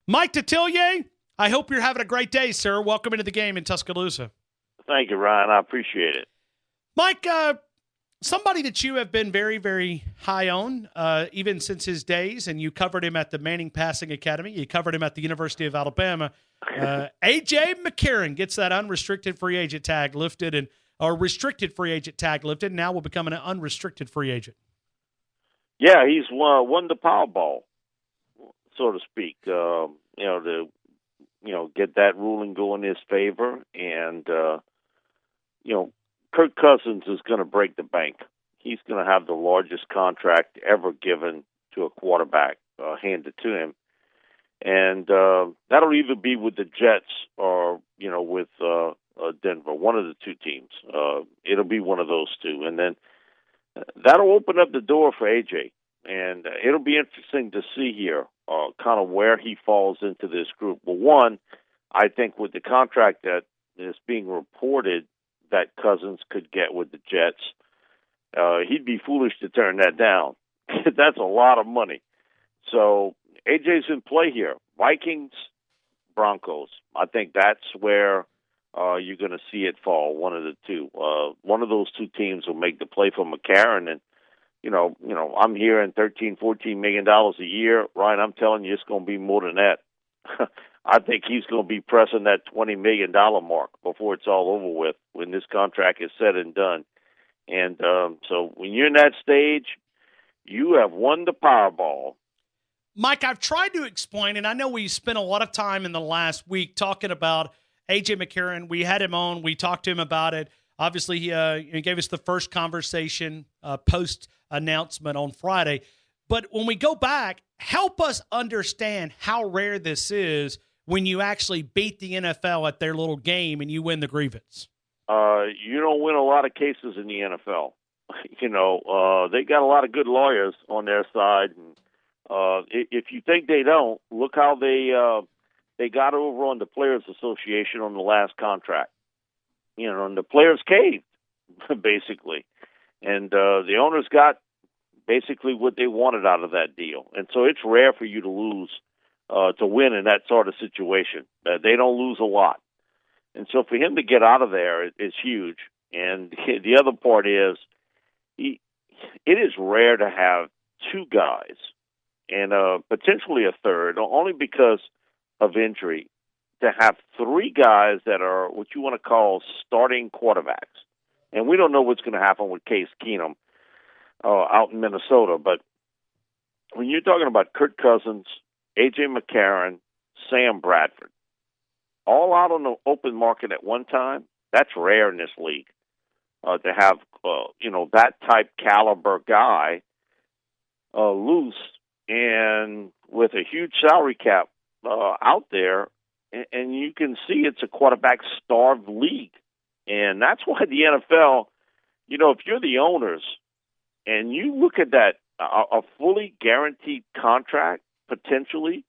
Mike Detillier, I hope you're having a great day, sir. Welcome into the game in Tuscaloosa. Thank you, Ryan. I appreciate it. Mike, somebody that you have been very, very high on, even since his days, and you covered him at the Manning Passing Academy. You covered him at the University of Alabama. A.J. McCarron gets that unrestricted free agent tag lifted, or restricted free agent tag lifted, and now will become an unrestricted free agent. Yeah, he's won the Powerball, so to speak. Get that ruling go in his favor, and Kirk Cousins is going to break the bank. He's going to have the largest contract ever given to a quarterback handed to him, and that'll either be with the Jets or with Denver, one of the two teams. It'll be one of those two, and then that'll open up the door for AJ, and it'll be interesting to see here kind of where he falls into this group. Well, one, I think with the contract that is being reported that Cousins could get with the Jets, he'd be foolish to turn that down. That's a lot of money. So AJ's in play here. Vikings, Broncos. I think that's where you're going to see it fall, one of the two. One of those two teams will make the play for McCarron, and I'm hearing $13-14 million a year. Ryan, I'm telling you, it's going to be more than that. I think he's going to be pressing that $20 million mark before it's all over with, when this contract is said and done. And so when you're in that stage, you have won the Powerball. Mike, I've tried to explain, and I know we spent a lot of time in the last week talking about A.J. McCarron. We had him on. We talked to him about it. Obviously, he gave us the first conversation post-announcement on Friday. But when we go back, help us understand how rare this is when you actually beat the NFL at their little game and you win the grievance. You don't win a lot of cases in the NFL. They got a lot of good lawyers on their side. And if you think they don't, look how they got over on the Players Association on the last contract. And the players caved, basically. And the owners got basically what they wanted out of that deal. And so it's rare for you to lose, to win in that sort of situation. They don't lose a lot. And so for him to get out of there is huge. And the other part is, it is rare to have two guys and potentially a third, only because of injury, to have three guys that are what you want to call starting quarterbacks. And we don't know what's going to happen with Case Keenum out in Minnesota. But when you're talking about Kirk Cousins, A.J. McCarron, Sam Bradford, all out on the open market at one time, that's rare in this league. To have, that type caliber guy loose and with a huge salary cap out there, and you can see it's a quarterback-starved league. And that's why the NFL, if you're the owners and you look at that, a fully guaranteed contract potentially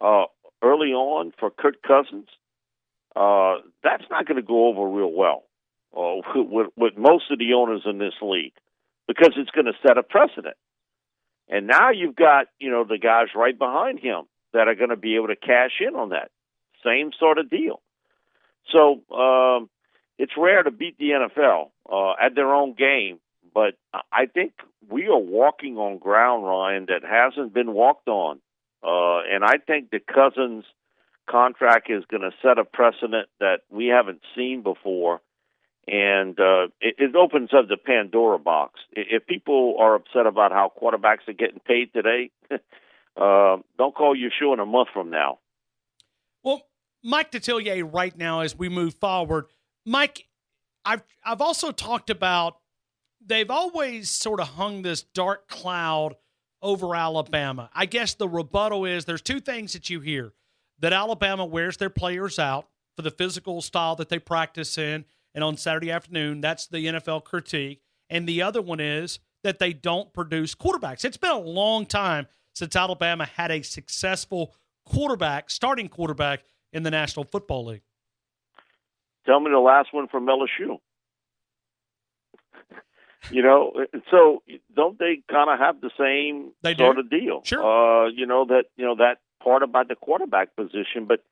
early on for Kirk Cousins, that's not going to go over real well with most of the owners in this league, because it's going to set a precedent. And now you've got, the guys right behind him that are going to be able to cash in on that. Same sort of deal. So it's rare to beat the NFL at their own game, but I think we are walking on ground, Ryan, that hasn't been walked on. And I think the Cousins contract is going to set a precedent that we haven't seen before, and it opens up the Pandora box. If people are upset about how quarterbacks are getting paid today, don't call your show in a month from now. Well, Mike Detillier, right now as we move forward, Mike, I've also talked about they've always sort of hung this dark cloud over Alabama. I guess the rebuttal is there's two things that you hear: that Alabama wears their players out for the physical style that they practice in, and on Saturday afternoon, that's the NFL critique. And the other one is that they don't produce quarterbacks. It's been a long time since Alabama had a successful quarterback, starting quarterback in the National Football League. Tell me the last one from LSU. So don't they kind of have the same sort of deal? Sure. That part about the quarterback position, but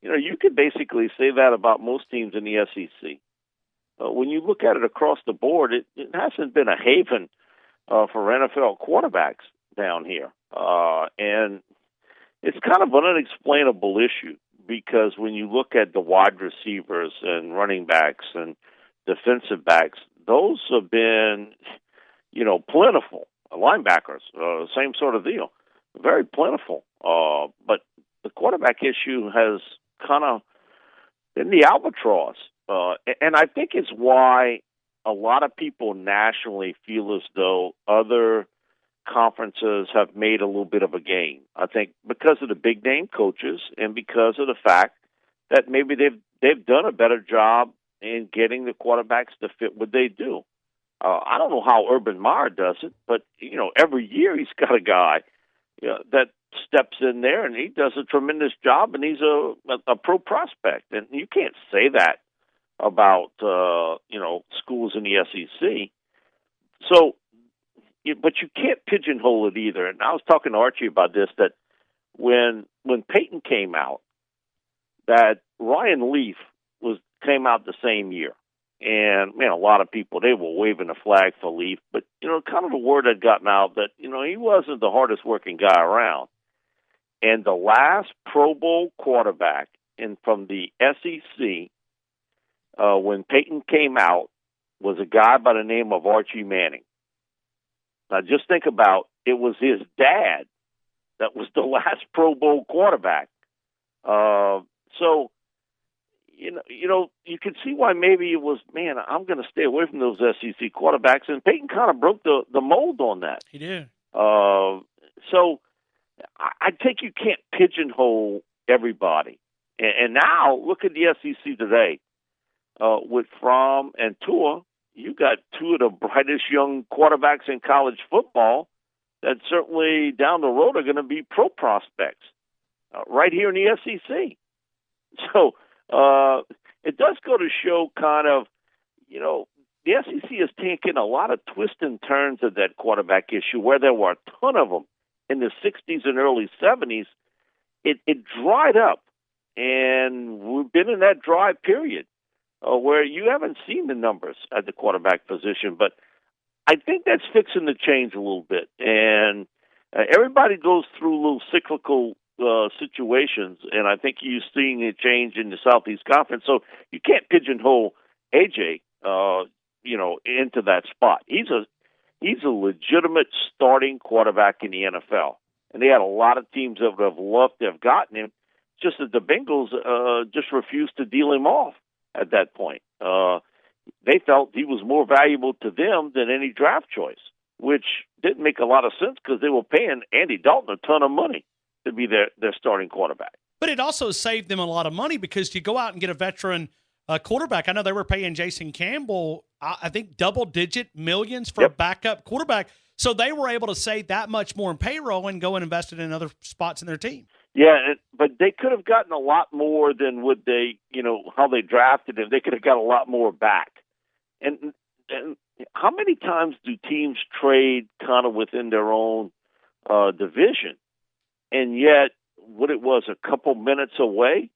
you could basically say that about most teams in the SEC. When you look at it across the board, it hasn't been a haven for NFL quarterbacks down here. And it's kind of an unexplainable issue because when you look at the wide receivers and running backs and defensive backs, those have been, plentiful. Linebackers, same sort of deal. Very plentiful. But the quarterback issue has kind of been the albatross. And I think it's why a lot of people nationally feel as though other conferences have made a little bit of a gain. I think because of the big name coaches and because of the fact that maybe they've done a better job in getting the quarterbacks to fit what they do. I don't know how Urban Meyer does it, but every year he's got a guy that steps in there and he does a tremendous job, and he's a pro prospect, and you can't say that about schools in the SEC. So, but you can't pigeonhole it either. And I was talking to Archie about this, that when Peyton came out, that Ryan Leaf came out the same year. And, a lot of people, they were waving a flag for Leaf. But, kind of the word had gotten out that, he wasn't the hardest working guy around. And the last Pro Bowl quarterback from the SEC, when Peyton came out, was a guy by the name of Archie Manning. Now, just think about it was his dad that was the last Pro Bowl quarterback. So, you could see why maybe it was, I'm going to stay away from those SEC quarterbacks. And Peyton kind of broke the mold on that. He did. So I think you can't pigeonhole everybody. And now look at the SEC today. With Fromm and Tua, you got two of the brightest young quarterbacks in college football that certainly down the road are going to be pro prospects right here in the SEC. So it does go to show kind of, the SEC has taken a lot of twists and turns of that quarterback issue where there were a ton of them in the 60s and early 70s. It dried up, and we've been in that dry period. Where you haven't seen the numbers at the quarterback position. But I think that's fixing to change a little bit. And everybody goes through little cyclical situations, and I think you're seeing a change in the Southeast Conference. So you can't pigeonhole A.J., into that spot. He's a legitimate starting quarterback in the NFL. And they had a lot of teams that would have loved to have gotten him, just that the Bengals just refused to deal him off. At that point, they felt he was more valuable to them than any draft choice, which didn't make a lot of sense because they were paying Andy Dalton a ton of money to be their starting quarterback. But it also saved them a lot of money because you go out and get a veteran quarterback. I know they were paying Jason Campbell, I think, double-digit millions for a backup quarterback. So they were able to save that much more in payroll and go and invest it in other spots in their team. Yeah, but they could have gotten a lot more than what they, how they drafted him. They could have got a lot more back. And how many times do teams trade kind of within their own division? And yet, what it was, a couple minutes away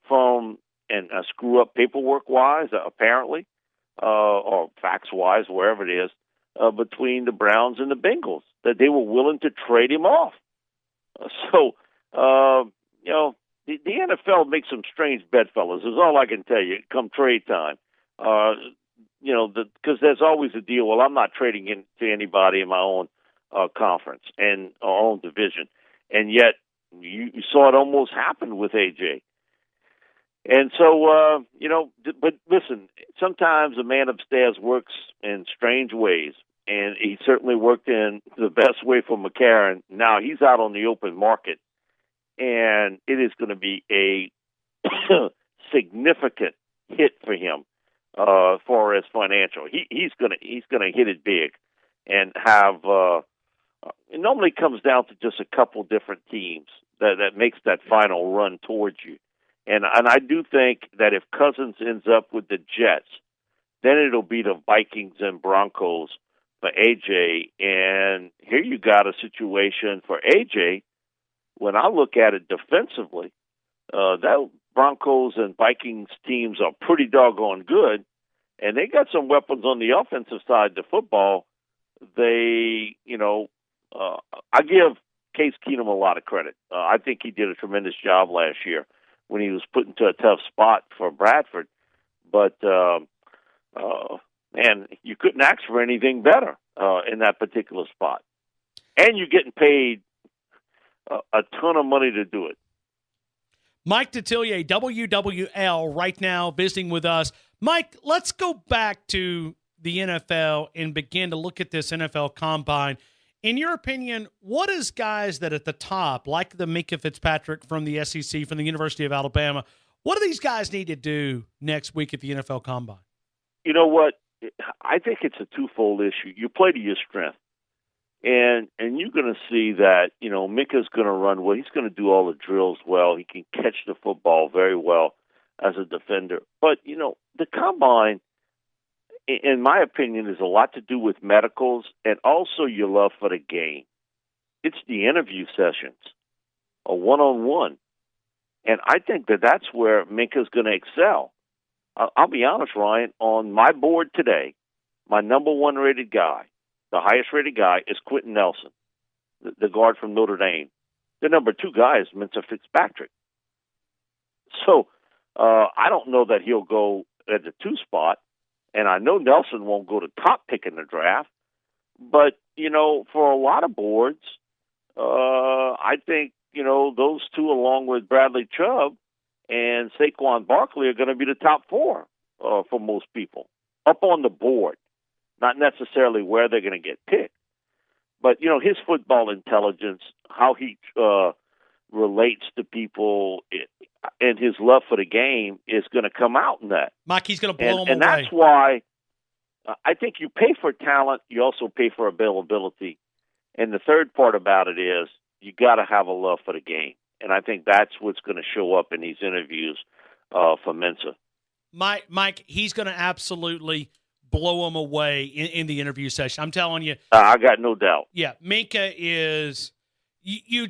from, and a screw up paperwork-wise, apparently, or facts-wise, wherever it is, between the Browns and the Bengals, that they were willing to trade him off. The NFL makes some strange bedfellows, is all I can tell you, come trade time. Because there's always a deal, well, I'm not trading into anybody in my own conference and our own division. And yet, you saw it almost happen with A.J. And so, but listen, sometimes a man upstairs works in strange ways. And he certainly worked in the best way for McCarron. Now he's out on the open market. And it is going to be a significant hit for him for his financial. He's going to hit it big and have. It normally comes down to just a couple different teams that makes that final run towards you. And I do think that if Cousins ends up with the Jets, then it'll be the Vikings and Broncos for AJ. And here you got a situation for AJ when I look at it defensively, that Broncos and Vikings teams are pretty doggone good, and they got some weapons on the offensive side of the football. They, I give Case Keenum a lot of credit. I think he did a tremendous job last year when he was put into a tough spot for Bradford. But, man, you couldn't ask for anything better in that particular spot. And you're getting paid a ton of money to do it. Mike Detillier, WWL, right now visiting with us. Mike, let's go back to the NFL and begin to look at this NFL Combine. In your opinion, what is guys that at the top, like the Minkah Fitzpatrick from the SEC, from the University of Alabama, what do these guys need to do next week at the NFL Combine? You know what? I think it's a twofold issue. You play to your strength. And you're going to see that, Minkah's going to run well. He's going to do all the drills well. He can catch the football very well as a defender. But, the Combine, in my opinion, is a lot to do with medicals and also your love for the game. It's the interview sessions, a one-on-one. And I think that's where Minkah's going to excel. I'll be honest, Ryan, on my board today, my number one rated guy, the highest rated guy, is Quentin Nelson, the guard from Notre Dame. The number two guy is Minkah Fitzpatrick. So I don't know that he'll go at the 2 spot, and I know Nelson won't go to top pick in the draft. But, for a lot of boards, I think, those two, along with Bradley Chubb and Saquon Barkley, are going to be the top 4 for most people, up on the board. Not necessarily where they're going to get picked. But, his football intelligence, how he relates to people, and his love for the game is going to come out in that. Mike, he's going to blow them away. And that's why I think you pay for talent, you also pay for availability. And the third part about it is you got to have a love for the game. And I think that's what's going to show up in these interviews for Minkah. Mike, he's going to absolutely blow them away in the interview session. I'm telling you. I got no doubt. Yeah, Minkah is you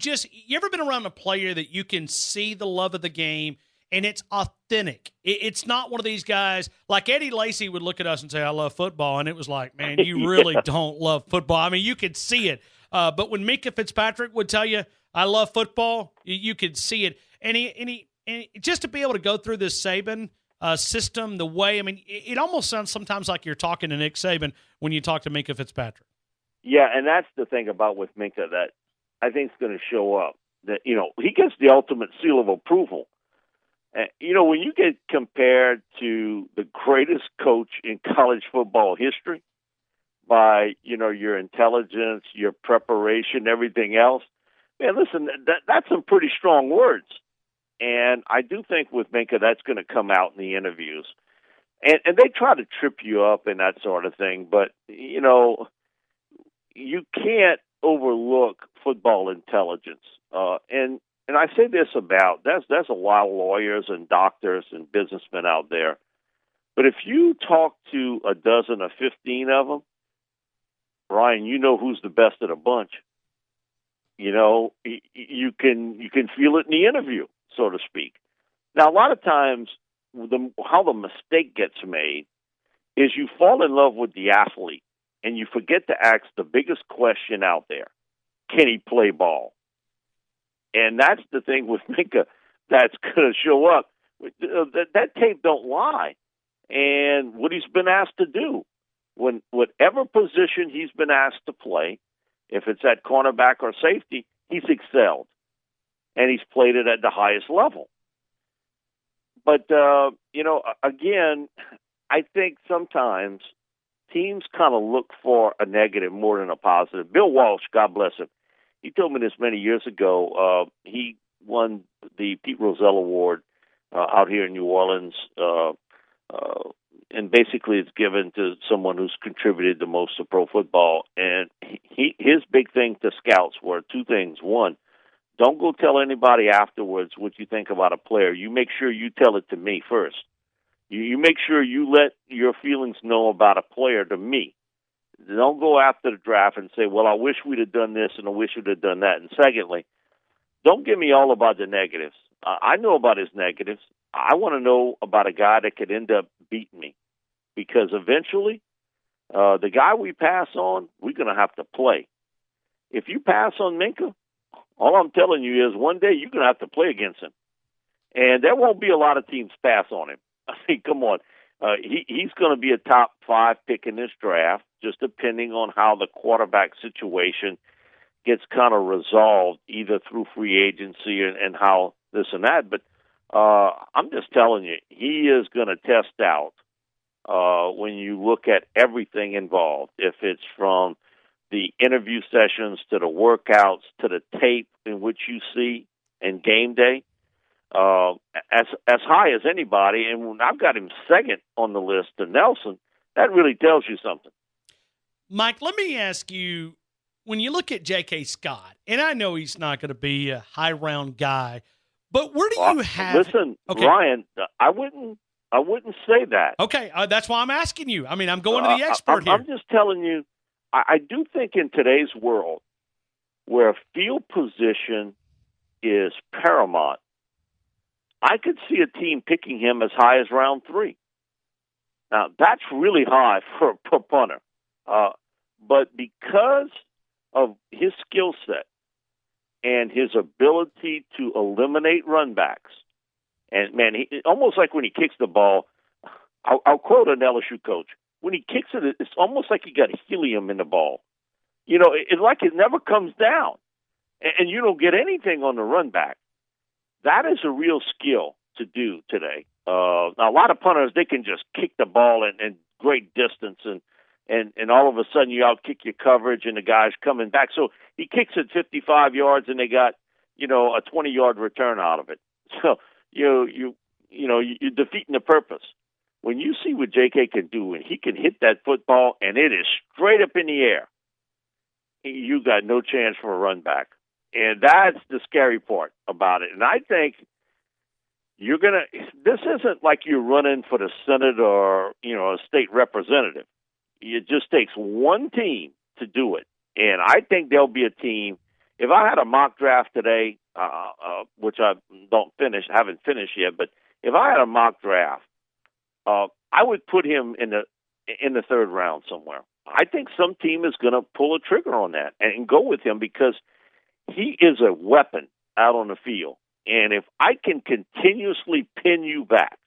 ever been around a player that you can see the love of the game and it's authentic. It's not one of these guys like Eddie Lacy would look at us and say, I love football. And it was like, man, you really don't love football. I mean, you could see it. But when Minkah Fitzpatrick would tell you, I love football, you could see it. And he just to be able to go through this Saban system, the way, I mean, it almost sounds sometimes like you're talking to Nick Saban when you talk to Minkah Fitzpatrick. Yeah, and that's the thing about with Minkah that I think is going to show up. That, he gets the ultimate seal of approval. When you get compared to the greatest coach in college football history by, your intelligence, your preparation, everything else, man, listen, that's some pretty strong words. And I do think with Minkah, that's going to come out in the interviews. And they try to trip you up and that sort of thing. But, you can't overlook football intelligence. And I say this about, there's a lot of lawyers and doctors and businessmen out there. But if you talk to a dozen or 15 of them, Ryan, you know who's the best of the bunch. You can feel it in the interview, so to speak. Now, a lot of times, how the mistake gets made is you fall in love with the athlete, and you forget to ask the biggest question out there. Can he play ball? And that's the thing with Minkah that's going to show up. That tape don't lie. And what he's been asked to do, whatever position he's been asked to play, if it's at cornerback or safety, he's excelled. And he's played it at the highest level. But, again, I think sometimes teams kind of look for a negative more than a positive. Bill Walsh, God bless him, he told me this many years ago. He won the Pete Rozelle Award out here in New Orleans, and basically it's given to someone who's contributed the most to pro football. And his big thing to scouts were 2 things. One, don't go tell anybody afterwards what you think about a player. You make sure you tell it to me first. You make sure you let your feelings know about a player to me. Don't go after the draft and say, well, I wish we'd have done this and I wish we'd have done that. And secondly, don't give me all about the negatives. I know about his negatives. I want to know about a guy that could end up beating me, because eventually the guy we pass on, we're going to have to play. If you pass on Minkah, all I'm telling you is one day you're going to have to play against him. And there won't be a lot of teams pass on him. I mean, come on. He's going to be a top 5 pick in this draft, just depending on how the quarterback situation gets kind of resolved, either through free agency and how this and that. But I'm just telling you, he is going to test out when you look at everything involved, if it's from the interview sessions to the workouts to the tape in which you see and game day. As high as anybody, and when I've got him second on the list to Nelson, that really tells you something. Mike, let me ask you, when you look at J.K. Scott, and I know he's not going to be a high-round guy, but where do you have... Listen, okay. Ryan, I wouldn't say that. Okay, that's why I'm asking you. I mean, I'm going to the expert here. I'm just telling you, I do think in today's world, where field position is paramount, I could see a team picking him as high as round 3. Now, that's really high for a punter. But because of his skill set and his ability to eliminate run backs, and, man, almost like when he kicks the ball, I'll quote an LSU coach. When he kicks it, it's almost like he got helium in the ball. You know, it's like it never comes down, and you don't get anything on the run back. That is a real skill to do today. Now, a lot of punters, they can just kick the ball and great distance, and all of a sudden you outkick your coverage and the guy's coming back. So he kicks it 55 yards and they got, a 20-yard return out of it. So you're defeating the purpose. When you see what J.K. can do, and he can hit that football and it is straight up in the air, you got no chance for a run back. And that's the scary part about it. And I think this isn't like you're running for the Senate or, a state representative. It just takes one team to do it. And I think there'll be a team. If I had a mock draft today, which I haven't finished yet, but if I had a mock draft, I would put him in the 3rd round somewhere. I think some team is going to pull a trigger on that and go with him, because he is a weapon out on the field. And if I can continuously pin you back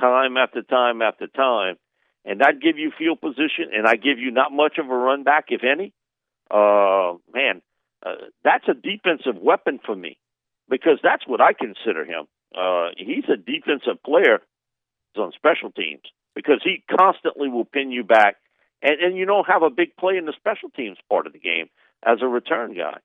time after time after time, and not give you field position, and I give you not much of a run back, if any, that's a defensive weapon for me, because that's what I consider him. He's a defensive player on special teams, because he constantly will pin you back, and you don't have a big play in the special teams part of the game as a return guy.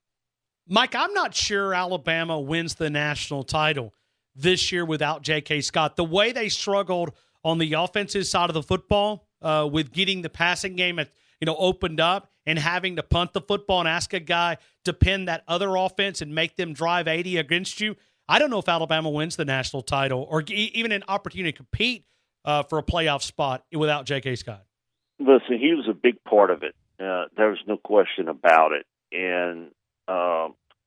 Mike, I'm not sure Alabama wins the national title this year without J.K. Scott. The way they struggled on the offensive side of the football with getting the passing game opened up and having to punt the football and ask a guy to pin that other offense and make them drive 80 against you, I don't know if Alabama wins the national title or even an opportunity to compete for a playoff spot without J.K. Scott. Listen, he was a big part of it. There's no question about it. And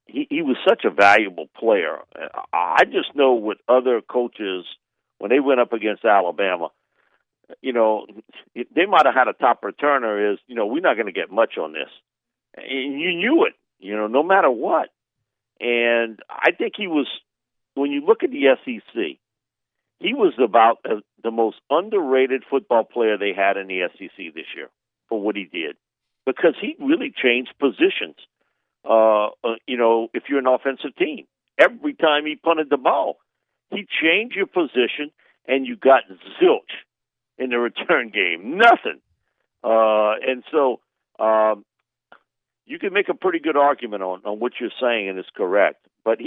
he was such a valuable player. I just know with other coaches, when they went up against Alabama, they might have had a top returner we're not going to get much on this. And you knew it, no matter what. And I think he was, when you look at the SEC, he was about the most underrated football player they had in the SEC this year for what he did, because he really changed positions. If you're an offensive team, every time he punted the ball, he changed your position and you got zilch in the return game. Nothing. And so you can make a pretty good argument on what you're saying, and it's correct. But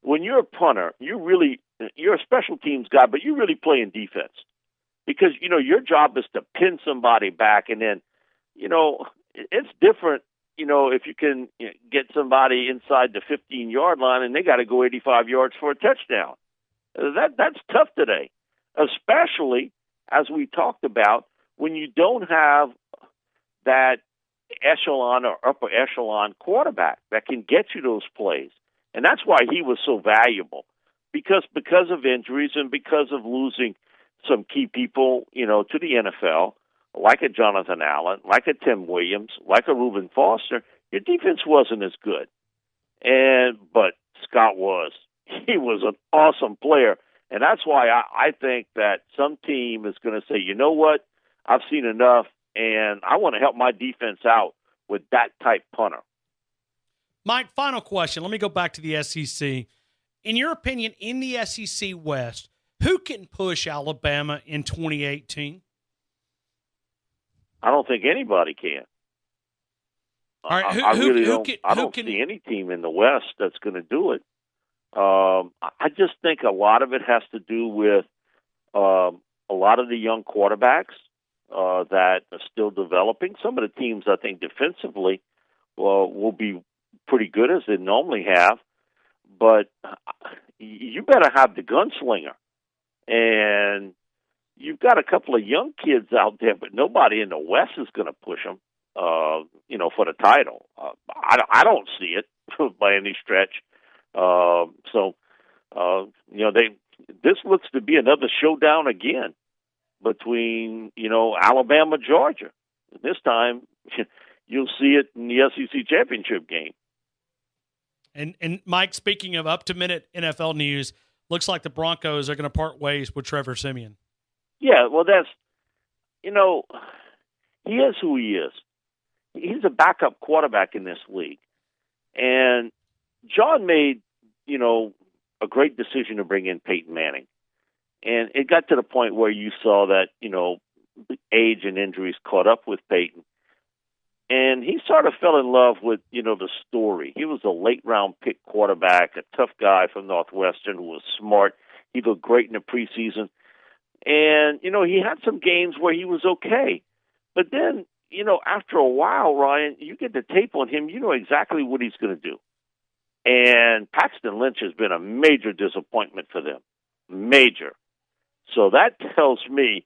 when you're a punter, you're a special teams guy, but you're really playing defense, because, your job is to pin somebody back. And then, it's different, if you can get somebody inside the 15-yard line and they got to go 85 yards for a touchdown. That's tough today, especially as we talked about, when you don't have that echelon or upper echelon quarterback that can get you those plays. And that's why he was so valuable, because of injuries and because of losing some key people, to the NFL, like a Jonathan Allen, like a Tim Williams, like a Reuben Foster. Your defense wasn't as good. But Scott was. He was an awesome player. And that's why I think that some team is going to say, you know what, I've seen enough, and I want to help my defense out with that type punter. Mike, final question. Let me go back to the SEC. In your opinion, in the SEC West, who can push Alabama in 2018? I don't think anybody can. All right, I don't see any team in the West that's going to do it. I just think a lot of it has to do with a lot of the young quarterbacks that are still developing. Some of the teams, I think, defensively will be pretty good, as they normally have. But you better have the gunslinger. And you've got a couple of young kids out there, but nobody in the West is going to push them, for the title. I don't see it by any stretch. This looks to be another showdown again between, Alabama, Georgia. This time, you'll see it in the SEC championship game. And Mike, speaking of up-to-minute NFL news, looks like the Broncos are going to part ways with Trevor Siemian. Yeah, well, that's, he is who he is. He's a backup quarterback in this league. And John made, a great decision to bring in Peyton Manning. And it got to the point where you saw that, age and injuries caught up with Peyton. And he sort of fell in love with, the story. He was a late-round pick quarterback, a tough guy from Northwestern who was smart. He looked great in the preseason. And, he had some games where he was okay. But then, after a while, Ryan, you get the tape on him, you know exactly what he's going to do. And Paxton Lynch has been a major disappointment for them. Major. So that tells me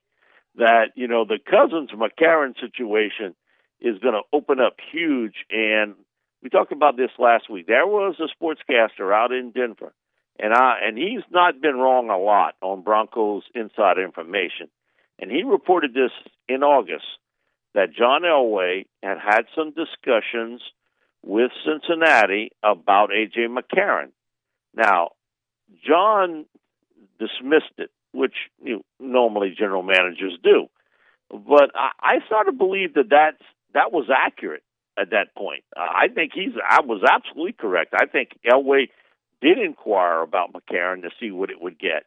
that, the Cousins-McCarron situation is going to open up huge. And we talked about this last week. There was a sportscaster out in Denver, and he's not been wrong a lot on Broncos inside information. And he reported this in August, that John Elway had some discussions with Cincinnati about A.J. McCarron. Now, John dismissed it, which normally general managers do. But I sort of believe that was accurate at that point. I think I was absolutely correct. I think Elway did inquire about McCarron to see what it would get,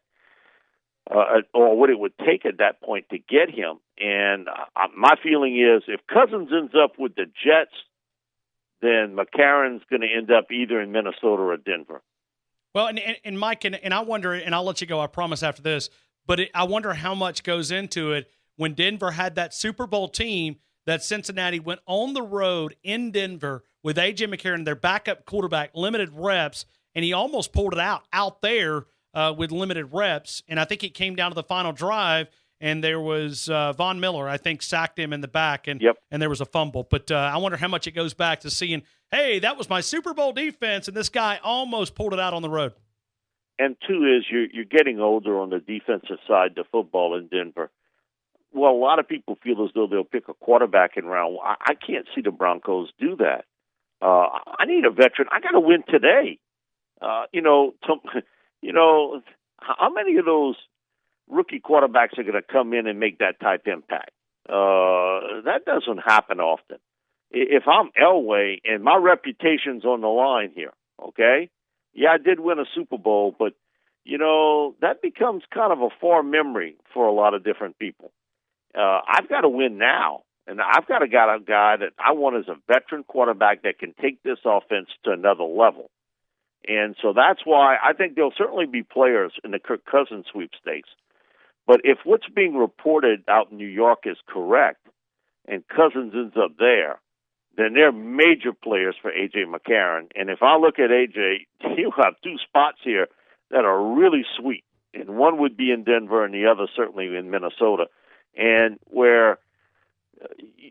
or what it would take at that point to get him. And my feeling is, if Cousins ends up with the Jets, then McCarron's going to end up either in Minnesota or Denver. Well, and Mike, and I wonder, and I'll let you go, I promise, after this, but I wonder how much goes into it when Denver had that Super Bowl team that Cincinnati went on the road in Denver with A.J. McCarron, their backup quarterback, limited reps, and he almost pulled it out there with limited reps. And I think it came down to the final drive, and there was Von Miller, I think, sacked him in the back, and there was a fumble. But I wonder how much it goes back to seeing, hey, that was my Super Bowl defense, and this guy almost pulled it out on the road. And two is you're getting older on the defensive side to football in Denver. Well, a lot of people feel as though they'll pick a quarterback in round. I can't see the Broncos do that. I need a veteran. I got to win today. How many of those rookie quarterbacks are going to come in and make that type impact? That doesn't happen often. If I'm Elway and my reputation's on the line here, okay? Yeah, I did win a Super Bowl, but, that becomes kind of a far memory for a lot of different people. I've got to win now, and I've got a guy that I want as a veteran quarterback that can take this offense to another level. And so that's why I think there'll certainly be players in the Kirk Cousins sweepstakes. But if what's being reported out in New York is correct and Cousins ends up there, then they're major players for A.J. McCarron. And if I look at A.J., he'll have two spots here that are really sweet. And one would be in Denver and the other certainly in Minnesota. And where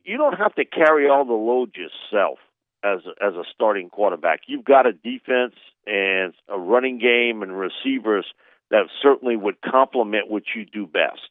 you don't have to carry all the load yourself. as a starting quarterback. You've got a defense and a running game and receivers that certainly would complement what you do best.